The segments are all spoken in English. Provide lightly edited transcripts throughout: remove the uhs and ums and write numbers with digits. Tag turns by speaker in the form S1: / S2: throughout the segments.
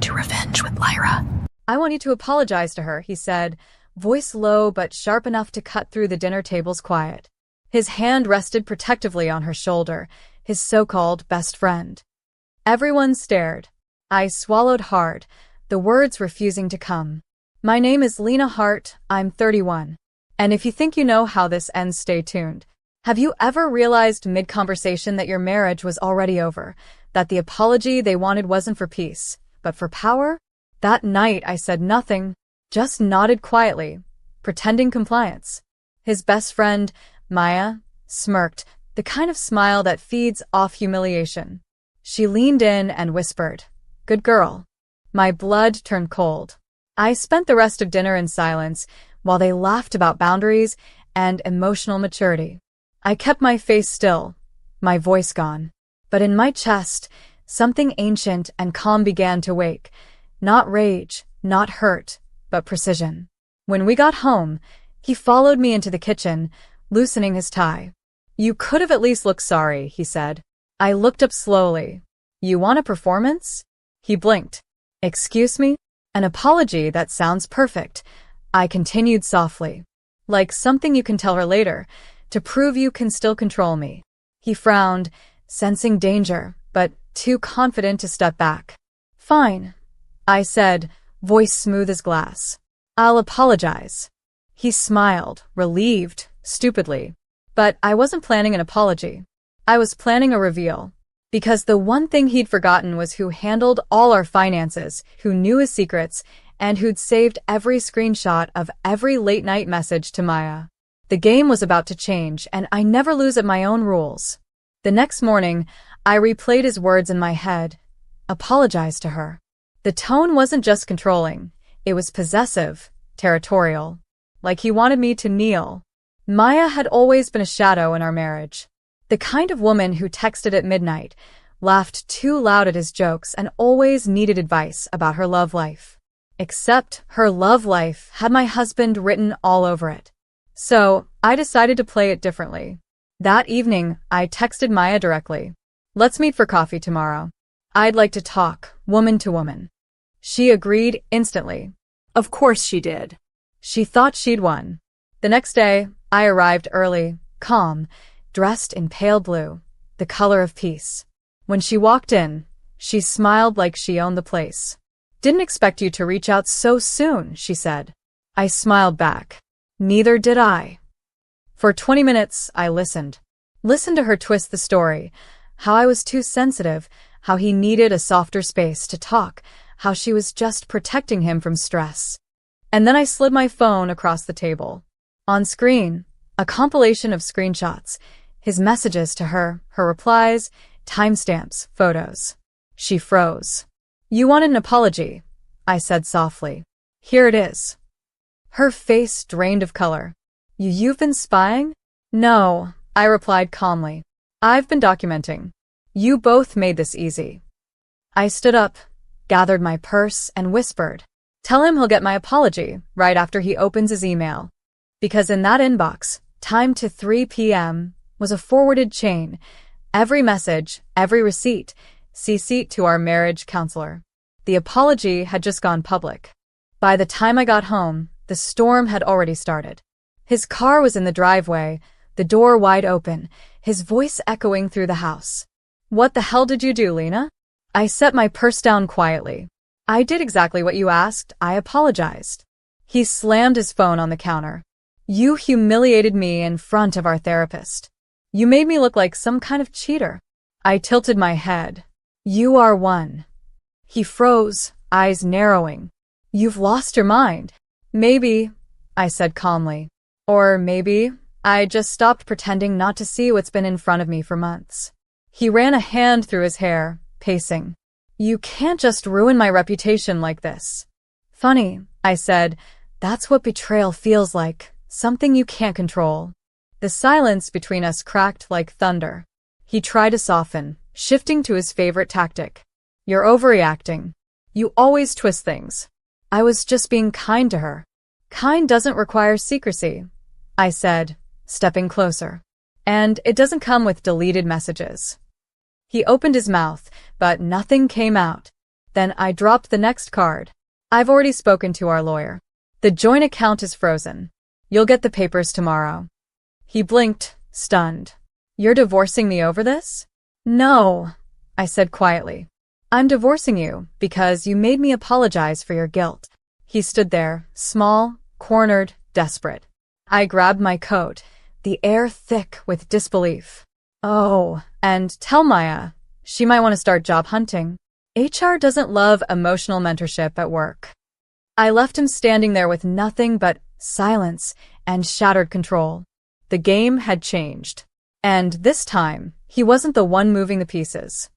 S1: to revenge with Lyra.
S2: I want you to apologize to her, he said, voice low but sharp enough to cut through the dinner table's quiet. His hand rested protectively on her shoulder, his so-called best friend. Everyone stared. I swallowed hard, the words refusing to come. My name is Lena Hart, I'm 31. And if you think you know how this ends, stay tuned. Have you ever realized mid-conversation that your marriage was already over, that the apology they wanted wasn't for peace, but for power? That night I said nothing, just nodded quietly, pretending compliance. His best friend, Maya, smirked, the kind of smile that feeds off humiliation. She leaned in and whispered, "Good girl." My blood turned cold. I spent the rest of dinner in silence while they laughed about boundaries and emotional maturity. I kept my face still, my voice gone. But in my chest, something ancient and calm began to wake. Not rage, not hurt, but precision. When we got home, he followed me into the kitchen, loosening his tie. "You could have at least looked sorry," he said. I looked up slowly. "You want a performance?" He blinked. "Excuse me? An apology that sounds perfect." I continued softly. "Like something you can tell her later, to prove you can still control me." He frowned, sensing danger, but too confident to step back. "Fine," I said, voice smooth as glass. "I'll apologize." He smiled, relieved, stupidly. But I wasn't planning an apology. I was planning a reveal. Because the one thing he'd forgotten was who handled all our finances, who knew his secrets, and who'd saved every screenshot of every late-night message to Maya. The game was about to change, and I never lose at my own rules. The next morning, I replayed his words in my head. Apologize to her. The tone wasn't just controlling. It was possessive, territorial. Like he wanted me to kneel. Maya had always been a shadow in our marriage. The kind of woman who texted at midnight, laughed too loud at his jokes, and always needed advice about her love life. Except her love life had my husband written all over it. So, I decided to play it differently. That evening, I texted Maya directly. "Let's meet for coffee tomorrow. I'd like to talk, woman to woman." She agreed instantly. Of course she did. She thought she'd won. The next day, I arrived early, calm, dressed in pale blue, the color of peace. When she walked in, she smiled like she owned the place. "Didn't expect you to reach out so soon," she said. I smiled back. Neither did I. For 20 minutes, I listened. Listened to her twist the story, how I was too sensitive, how he needed a softer space to talk, how she was just protecting him from stress. And then I slid my phone across the table. On screen, a compilation of screenshots, his messages to her, her replies, timestamps, photos. She froze. "You wanted an apology," I said softly. "Here it is." Her face drained of color. You've been spying?" "No," I replied calmly. "I've been documenting. You both made this easy." I stood up, gathered my purse, and whispered, "Tell him he'll get my apology right after he opens his email." Because in that inbox, timed to 3 p.m., was a forwarded chain. Every message, every receipt, CC'd to our marriage counselor. The apology had just gone public. By the time I got home, the storm had already started. His car was in the driveway, the door wide open, his voice echoing through the house. "What the hell did you do, Lena?" I set my purse down quietly. "I did exactly what you asked. I apologized." He slammed his phone on the counter. "You humiliated me in front of our therapist. You made me look like some kind of cheater." I tilted my head. "You are one." He froze, eyes narrowing. "You've lost your mind." "Maybe," I said calmly. "Or maybe I just stopped pretending not to see what's been in front of me for months." He ran a hand through his hair, pacing. "You can't just ruin my reputation like this." "Funny," I said. "That's what betrayal feels like, something you can't control." The silence between us cracked like thunder. He tried to soften, shifting to his favorite tactic. "You're overreacting. You always twist things." I was just being kind to her. "Kind doesn't require secrecy," I said, stepping closer. "And it doesn't come with deleted messages." He opened his mouth, but nothing came out. Then I dropped the next card. I've already spoken to our lawyer. The joint account is frozen. You'll get the papers tomorrow. He blinked, stunned. You're divorcing me over this? No, I said quietly. I'm divorcing you because you made me apologize for your guilt. He stood there, small, cornered, desperate. I grabbed my coat, the air thick with disbelief. Oh, and tell Maya, she might want to start job hunting. HR doesn't love emotional mentorship at work. I left him standing there with nothing but silence and shattered control. The game had changed. And this time, he wasn't the one moving the pieces.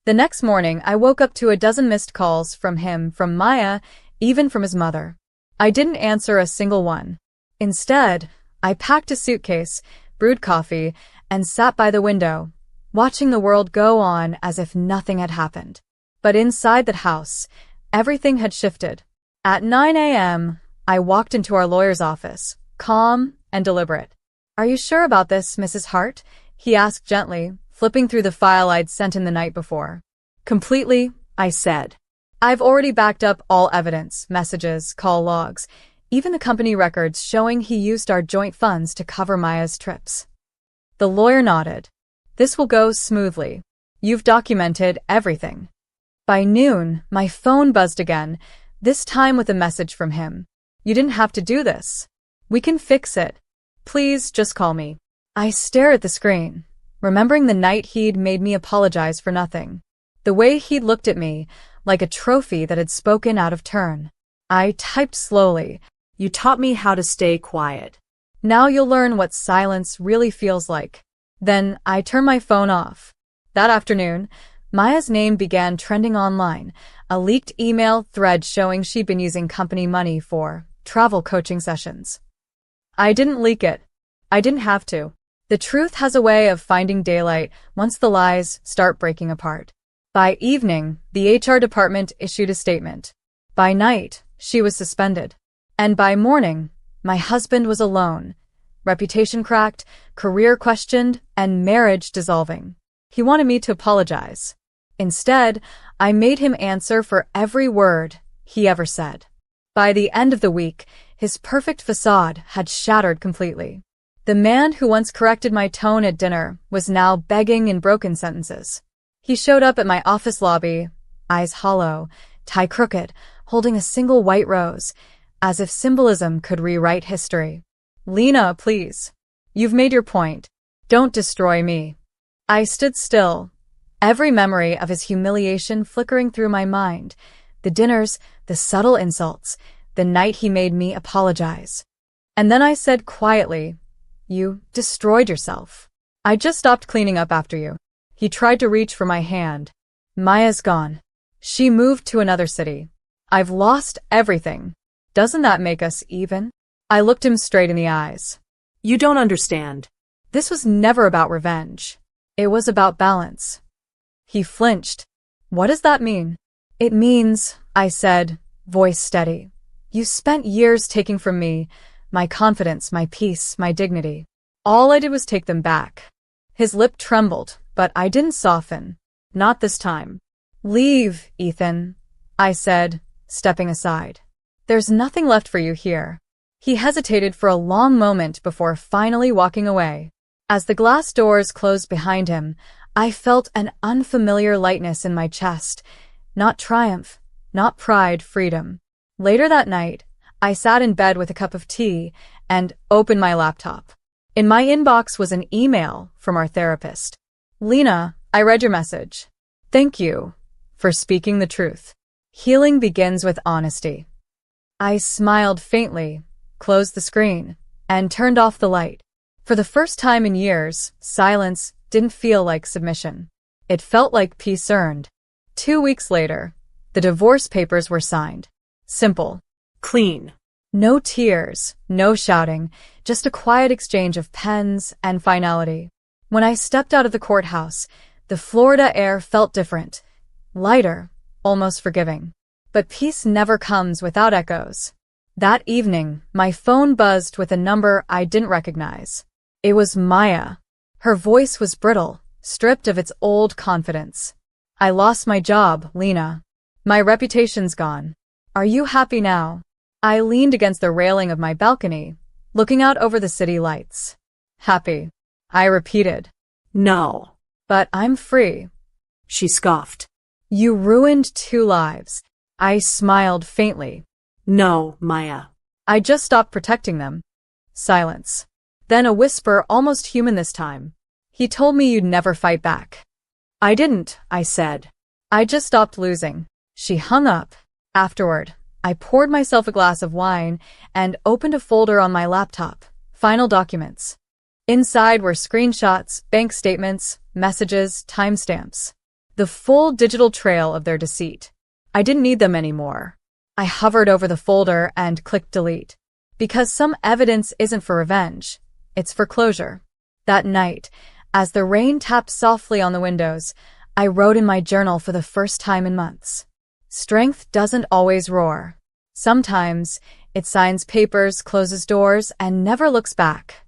S2: The next morning, I woke up to a dozen missed calls from him, from Maya, even from his mother. I didn't answer a single one. Instead, I packed a suitcase, brewed coffee, and sat by the window, watching the world go on as if nothing had happened. But inside that house, everything had shifted. At 9 a.m., I walked into our lawyer's office, calm and deliberate. Are you sure about this, Mrs. Hart? He asked gently, flipping through the file I'd sent in the night before. Completely, I said. I've already backed up all evidence, messages, call logs, even the company records showing he used our joint funds to cover Maya's trips. The lawyer nodded. This will go smoothly. You've documented everything. By noon, my phone buzzed again, this time with a message from him. You didn't have to do this. We can fix it. Please just call me. I stared at the screen, remembering the night he'd made me apologize for nothing. The way he'd looked at me, like a trophy that had spoken out of turn. I typed slowly. You taught me how to stay quiet. Now you'll learn what silence really feels like. Then I turned my phone off. That afternoon, Maya's name began trending online, a leaked email thread showing she'd been using company money for travel coaching sessions. I didn't leak it. I didn't have to. The truth has a way of finding daylight once the lies start breaking apart. By evening, the HR department issued a statement. By night, she was suspended. And by morning, my husband was alone. Reputation cracked, career questioned, and marriage dissolving. He wanted me to apologize. Instead, I made him answer for every word he ever said. By the end of the week, his perfect facade had shattered completely. The man who once corrected my tone at dinner was now begging in broken sentences. He showed up at my office lobby, eyes hollow, tie crooked, holding a single white rose, as if symbolism could rewrite history. Lena, please. You've made your point. Don't destroy me. I stood still, every memory of his humiliation flickering through my mind, the dinners, the subtle insults, the night he made me apologize. And then I said quietly, You destroyed yourself. I just stopped cleaning up after you. He tried to reach for my hand. Maya's gone. She moved to another city. I've lost everything. Doesn't that make us even? I looked him straight in the eyes. You don't understand. This was never about revenge. It was about balance. He flinched. What does that mean? It means, I said, voice steady. You spent years taking from me my confidence, my peace, my dignity. All I did was take them back. His lip trembled, but I didn't soften. Not this time. Leave, Ethan, I said, stepping aside. There's nothing left for you here. He hesitated for a long moment before finally walking away. As the glass doors closed behind him, I felt an unfamiliar lightness in my chest. Not triumph, not pride, freedom. Later that night, I sat in bed with a cup of tea and opened my laptop. In my inbox was an email from our therapist. Lena, I read your message. Thank you for speaking the truth. Healing begins with honesty. I smiled faintly, closed the screen, and turned off the light. For the first time in years, silence didn't feel like submission. It felt like peace earned. 2 weeks later, the divorce papers were signed. Simple. Clean. No tears, no shouting, just a quiet exchange of pens and finality. When I stepped out of the courthouse, the Florida air felt different. Lighter, almost forgiving. But peace never comes without echoes. That evening, my phone buzzed with a number I didn't recognize. It was Maya. Her voice was brittle, stripped of its old confidence. I lost my job, Lena. My reputation's gone. Are you happy now? I leaned against the railing of my balcony, looking out over the city lights. Happy, I repeated.
S1: No.
S2: But I'm free,
S1: She scoffed.
S2: You ruined 2 lives. I smiled faintly.
S1: No, Maya.
S2: I just stopped protecting them. Silence. Then a whisper, almost human this time. He told me you'd never fight back. I didn't, I said. I just stopped losing. She hung up. Afterward, I poured myself a glass of wine and opened a folder on my laptop. Final documents. Inside were screenshots, bank statements, messages, timestamps. The full digital trail of their deceit. I didn't need them anymore. I hovered over the folder and clicked delete. Because some evidence isn't for revenge. It's for closure. That night, as the rain tapped softly on the windows, I wrote in my journal for the first time in months. Strength doesn't always roar. Sometimes, it signs papers, closes doors, and never looks back.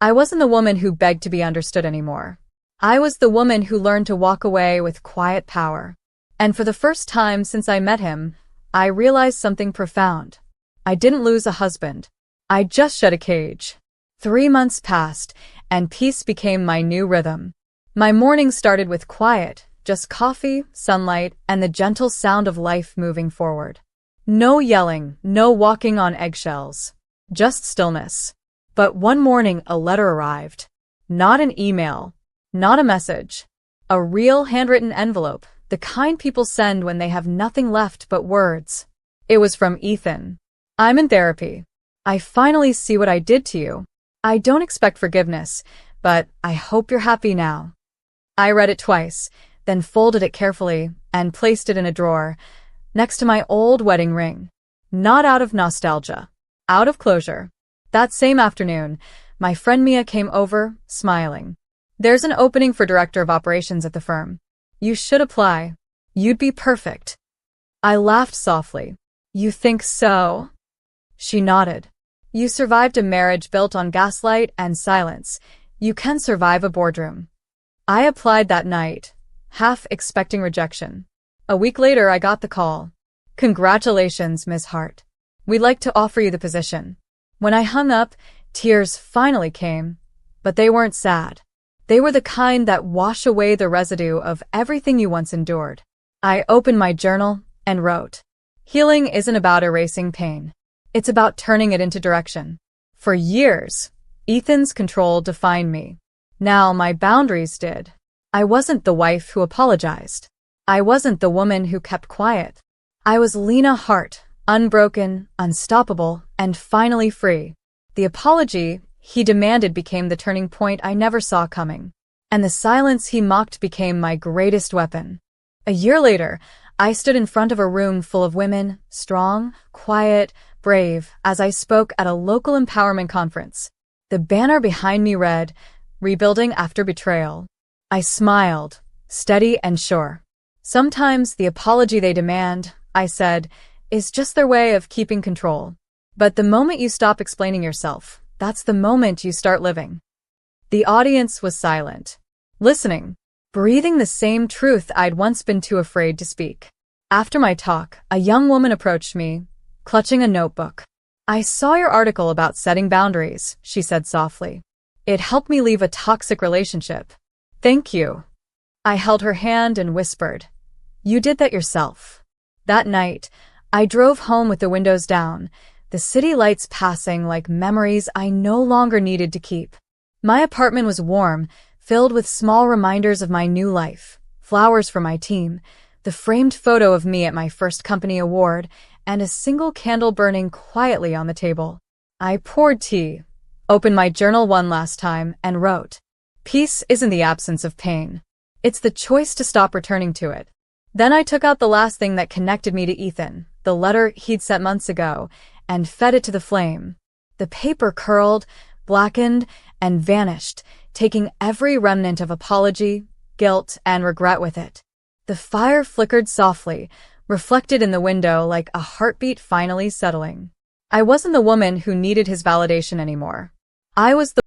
S2: I wasn't the woman who begged to be understood anymore. I was the woman who learned to walk away with quiet power. And for the first time since I met him, I realized something profound. I didn't lose a husband. I just shed a cage. 3 months passed, and peace became my new rhythm. My mornings started with quiet, just coffee, sunlight, and the gentle sound of life moving forward. No yelling, no walking on eggshells. Just stillness. But one morning a letter arrived. Not an email. Not a message. A real handwritten envelope, the kind people send when they have nothing left but words. It was from Ethan. I'm in therapy. I finally see what I did to you. I don't expect forgiveness, but I hope you're happy now. I read it twice, then folded it carefully and placed it in a drawer, next to my old wedding ring. Not out of nostalgia. Out of closure. That same afternoon, my friend Mia came over, smiling. There's an opening for director of operations at the firm. You should apply. You'd be perfect. I laughed softly. You think so? She nodded. You survived a marriage built on gaslight and silence. You can survive a boardroom. I applied that night, half expecting rejection. A week later, I got the call. Congratulations, Ms. Hart. We'd like to offer you the position. When I hung up, tears finally came, but they weren't sad. They were the kind that wash away the residue of everything you once endured. I opened my journal and wrote, Healing isn't about erasing pain. It's about turning it into direction. For years, Ethan's control defined me. Now my boundaries did. I wasn't the wife who apologized. I wasn't the woman who kept quiet. I was Lena Hart, unbroken, unstoppable, and finally free. The apology he demanded became the turning point I never saw coming. And the silence he mocked became my greatest weapon. A year later, I stood in front of a room full of women, strong, quiet, brave, as I spoke at a local empowerment conference. The banner behind me read, Rebuilding After Betrayal. I smiled, steady and sure. Sometimes the apology they demand, I said, is just their way of keeping control. But the moment you stop explaining yourself, that's the moment you start living. The audience was silent, listening, breathing the same truth I'd once been too afraid to speak. After my talk, a young woman approached me, clutching a notebook. I saw your article about setting boundaries, she said softly. It helped me leave a toxic relationship. Thank you. I held her hand and whispered, You did that yourself. That night, I drove home with the windows down, the city lights passing like memories I no longer needed to keep. My apartment was warm, filled with small reminders of my new life, flowers for my team, the framed photo of me at my first company award, and a single candle burning quietly on the table. I poured tea, opened my journal one last time, and wrote, Peace isn't the absence of pain. It's the choice to stop returning to it. Then I took out the last thing that connected me to Ethan, the letter he'd sent months ago, and fed it to the flame. The paper curled, blackened, and vanished, taking every remnant of apology, guilt, and regret with it. The fire flickered softly, reflected in the window like a heartbeat finally settling. I wasn't the woman who needed his validation anymore. I was the